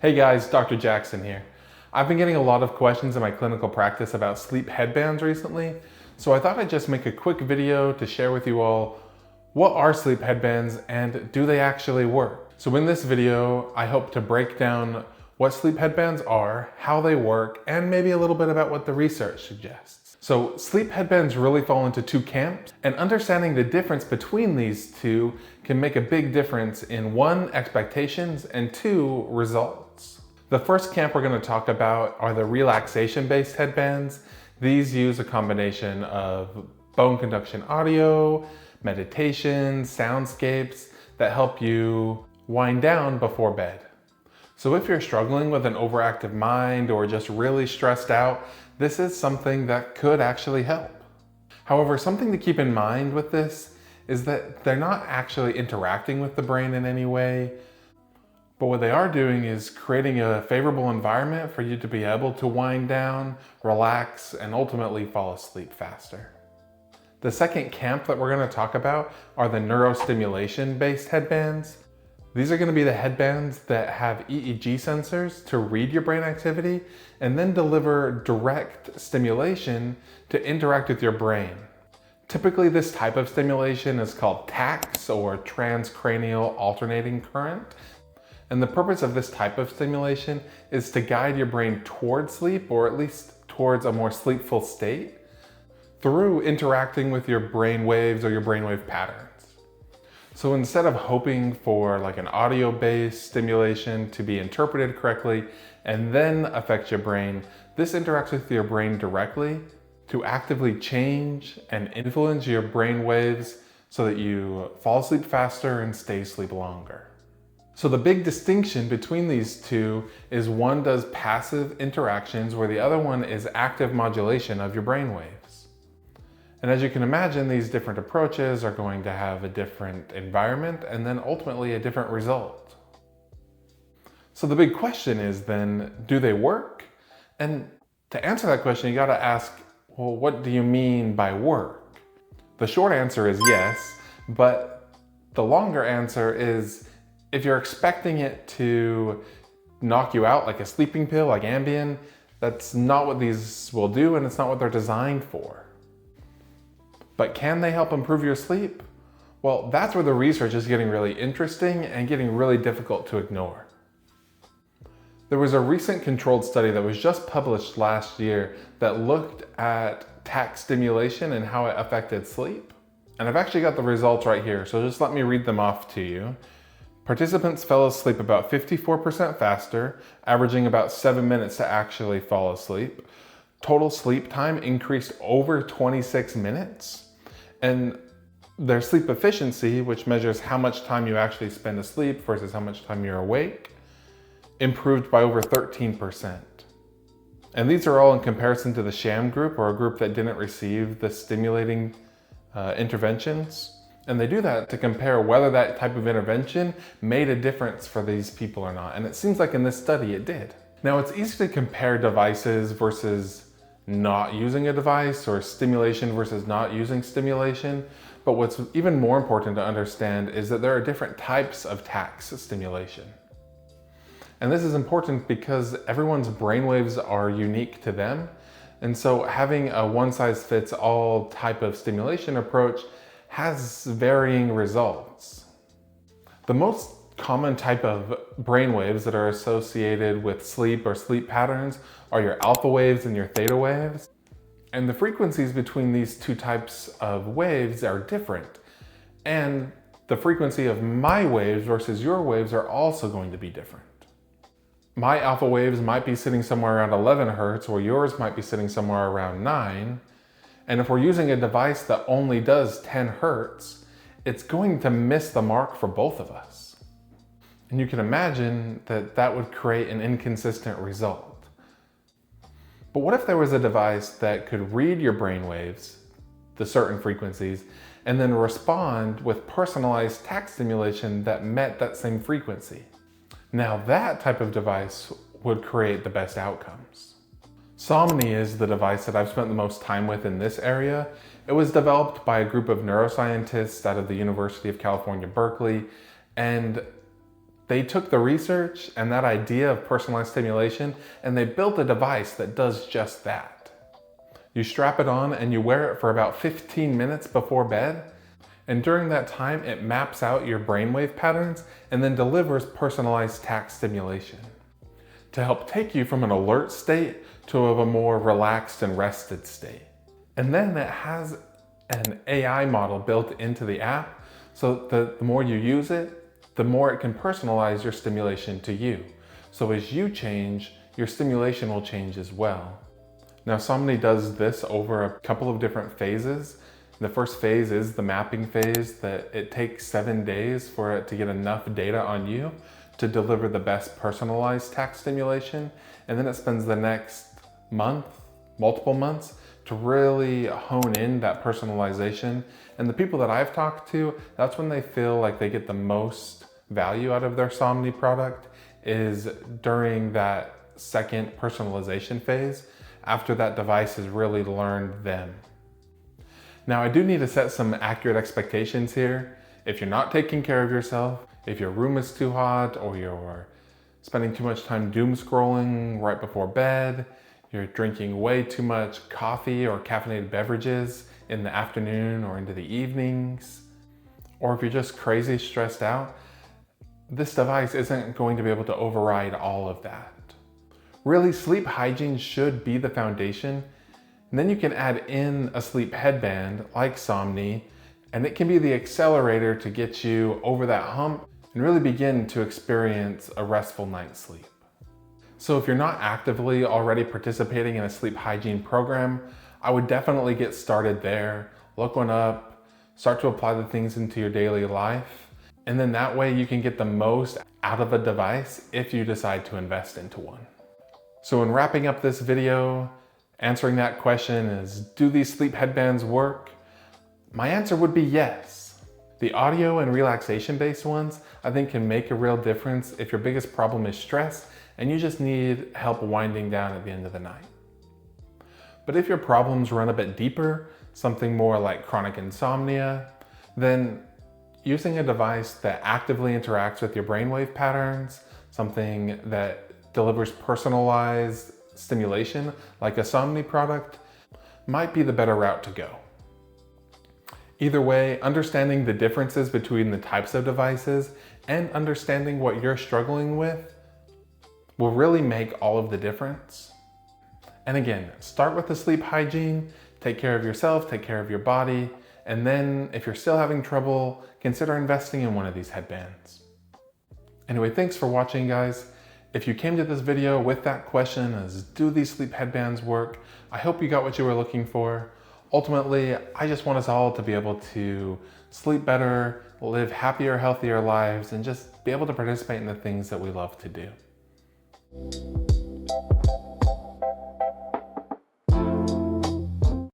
Hey guys, Dr. Jackson here. I've been getting a lot of questions in my clinical practice about sleep headbands recently, so I thought I'd just make a quick video to share with you all what are sleep headbands and do they actually work? So in this video, I hope to break down what sleep headbands are, how they work, and maybe a little bit about what the research suggests. So sleep headbands really fall into two camps, and understanding the difference between these two can make a big difference in one, expectations, and two, results. The first camp we're going to talk about are the relaxation-based headbands. These use a combination of bone conduction audio, meditation, soundscapes that help you wind down before bed. So if you're struggling with an overactive mind or just really stressed out, this is something that could actually help. However, something to keep in mind with this is that they're not actually interacting with the brain in any way, but what they are doing is creating a favorable environment for you to be able to wind down, relax, and ultimately fall asleep faster. The second camp that we're going to talk about are the neurostimulation-based headbands. These are going to be the headbands that have EEG sensors to read your brain activity and then deliver direct stimulation to interact with your brain. Typically, this type of stimulation is called tACS, or transcranial alternating current. And the purpose of this type of stimulation is to guide your brain towards sleep, or at least towards a more sleepful state, through interacting with your brain waves or your brainwave patterns. So instead of hoping for like an audio-based stimulation to be interpreted correctly and then affect your brain, this interacts with your brain directly to actively change and influence your brain waves so that you fall asleep faster and stay asleep longer. So the big distinction between these two is one does passive interactions where the other one is active modulation of your brain waves. And as you can imagine, these different approaches are going to have a different environment and then ultimately a different result. So the big question is then, do they work? And to answer that question, you got to ask, well, what do you mean by work? The short answer is yes, but the longer answer is if you're expecting it to knock you out like a sleeping pill, like Ambien, that's not what these will do and it's not what they're designed for. But can they help improve your sleep? Well, that's where the research is getting really interesting and getting really difficult to ignore. There was a recent controlled study that was just published last year that looked at tACS stimulation and how it affected sleep. And I've actually got the results right here, so just let me read them off to you. Participants fell asleep about 54% faster, averaging about 7 minutes to actually fall asleep. Total sleep time increased over 26 minutes. And their sleep efficiency, which measures how much time you actually spend asleep versus how much time you're awake, improved by over 13%. And these are all in comparison to the sham group, or a group that didn't receive the stimulating interventions. And they do that to compare whether that type of intervention made a difference for these people or not. And it seems like in this study it did. Now, it's easy to compare devices versus not using a device, or stimulation versus not using stimulation. But what's even more important to understand is that there are different types of tACS stimulation. And this is important because everyone's brainwaves are unique to them. And so having a one-size-fits-all type of stimulation approach has varying results. The most common type of brainwaves that are associated with sleep or sleep patterns are your alpha waves and your theta waves. And the frequencies between these two types of waves are different. And the frequency of my waves versus your waves are also going to be different. My alpha waves might be sitting somewhere around 11 hertz, or yours might be sitting somewhere around 9. And if we're using a device that only does 10 hertz, it's going to miss the mark for both of us. And you can imagine that that would create an inconsistent result. But what if there was a device that could read your brain waves, the certain frequencies, and then respond with personalized tACS stimulation that met that same frequency? Now that type of device would create the best outcomes. Somni is the device that I've spent the most time with in this area. It was developed by a group of neuroscientists out of the University of California, Berkeley, and They took the research and that idea of personalized stimulation and they built a device that does just that. You strap it on and you wear it for about 15 minutes before bed, and during that time it maps out your brainwave patterns and then delivers personalized tACS stimulation to help take you from an alert state to a more relaxed and rested state. And then it has an AI model built into the app, so the more you use it, the more it can personalize your stimulation to you. So as you change, your stimulation will change as well. Now Somni does this over a couple of different phases. The first phase is the mapping phase, that it takes 7 days for it to get enough data on you to deliver the best personalized tACS stimulation. And then it spends the next month, multiple months, to really hone in that personalization. And the people that I've talked to, that's when they feel like they get the most value out of their Somni product, is during that second personalization phase, after that device has really learned them. Now I do need to set some accurate expectations here. If you're not taking care of yourself, if your room is too hot, or you're spending too much time doom scrolling right before bed, you're drinking way too much coffee or caffeinated beverages in the afternoon or into the evenings, or if you're just crazy stressed out, this device isn't going to be able to override all of that. Really, sleep hygiene should be the foundation, and then you can add in a sleep headband like Somni, and it can be the accelerator to get you over that hump and really begin to experience a restful night's sleep. So if you're not actively already participating in a sleep hygiene program, I would definitely get started there. Look one up, start to apply the things into your daily life, and then that way you can get the most out of a device if you decide to invest into one. So in wrapping up this video, answering that question is, do these sleep headbands work? My answer would be yes. The audio and relaxation-based ones, I think, can make a real difference if your biggest problem is stress and you just need help winding down at the end of the night. But if your problems run a bit deeper, something more like chronic insomnia, then using a device that actively interacts with your brainwave patterns, something that delivers personalized stimulation like a Somni product, might be the better route to go. Either way, understanding the differences between the types of devices and understanding what you're struggling with will really make all of the difference. And again, start with the sleep hygiene, take care of yourself, take care of your body, and then if you're still having trouble, consider investing in one of these headbands. Anyway, thanks for watching, guys. If you came to this video with that question as, do these sleep headbands work? I hope you got what you were looking for. Ultimately, I just want us all to be able to sleep better, live happier, healthier lives, and just be able to participate in the things that we love to do.